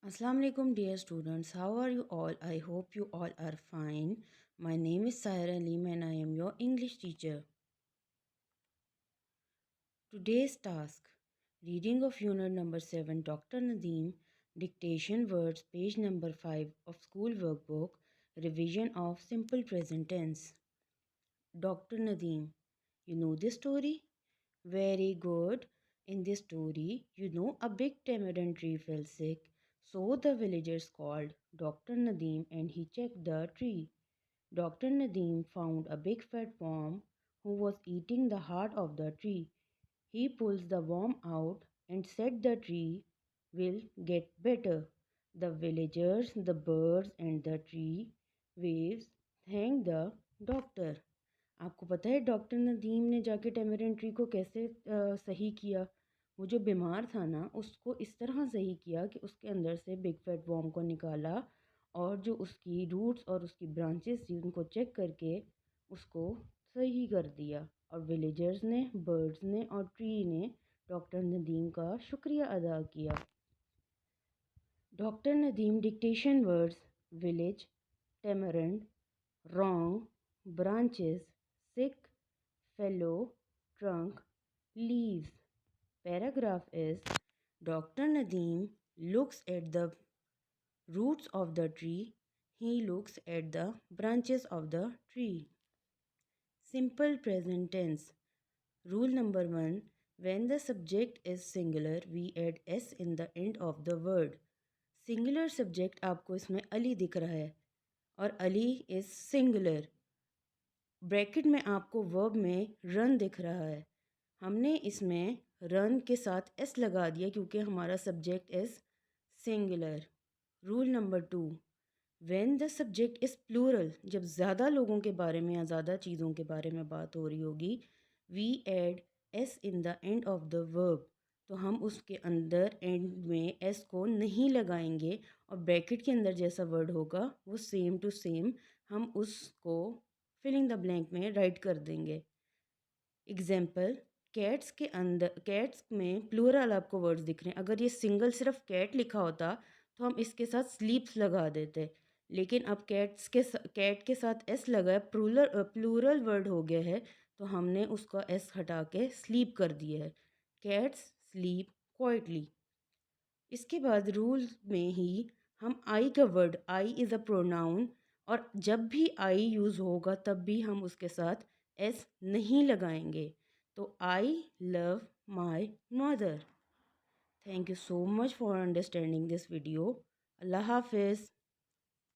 Assalamu alaikum dear students. How are you all? I hope you all are fine. My name is Sahira Aleem and I am your English teacher. Today's task: reading of unit number 7 Dr. Nadeem, dictation words, page number 5 of school workbook, revision of simple present tense. Dr. Nadeem, you know this story? Very good. In this story, a big tamarind tree fell sick, so the villagers called Dr. Nadeem and he checked the tree. Dr. Nadeem found a big fat worm who was eating the heart of the tree. He pulls the worm out and said the tree will get better. The villagers, the birds, and the tree waves thanked the doctor. आपको पता है doctor Nadeem ने जाके tamarind tree को कैसे सही किया? वो जो बीमार था ना उसको इस तरह सही किया कि उसके अंदर से बिग फैट वर्म को निकाला और जो उसकी रूट्स और उसकी ब्रांचेस थी उनको चेक करके उसको सही कर दिया। और विलेजर्स ने, बर्ड्स ने और ट्री ने डॉक्टर नदीम का शुक्रिया अदा किया। Doctor Nadeem dictation words: village, tamarind, wrong, branches, sick, fellow, trunk, leaves. Paragraph is: Dr. Nadeem looks at the roots of the tree. He looks at the branches of the tree. Simple present tense. Rule number 1: when the subject is singular, we add s in the end of the word. Singular subject आपको इसमें अली दिख रहा है और Ali is singular. Bracket में आपको verb में run दिख रहा है। हमने इसमें रन के साथ एस लगा दिया क्योंकि हमारा subject is singular. Rule number 2: when the subject is plural, जब ज़्यादा लोगों के बारे में या ज़्यादा चीज़ों के बारे में बात हो रही होगी, we add S in the end of the verb, तो हम उसके अंदर एंड में एस को नहीं लगाएंगे और ब्रैकेट के अंदर जैसा वर्ड होगा वो सेम टू सेम हम उसको फिलिंग द ब्लैंक में राइट कर देंगे। एग्जाम्पल: कैट्स के अंदर, कैट्स में प्लूरल आपको वर्ड्स दिख रहे हैं। अगर ये सिंगल सिर्फ कैट लिखा होता तो हम इसके साथ स्लीप्स लगा देते, लेकिन अब कैट के साथ एस लगा है, प्लूरल वर्ड हो गया है, तो हमने उसका एस हटा के स्लीप कर दिया है। Cats sleep quietly. इसके बाद रूल में ही हम आई का word, I is a pronoun, और जब भी आई यूज़ होगा तब भी हम उसके साथ एस नहीं लगाएंगे। तो I love my mother. Thank you so much for understanding this video. अल्लाह हाफिज़।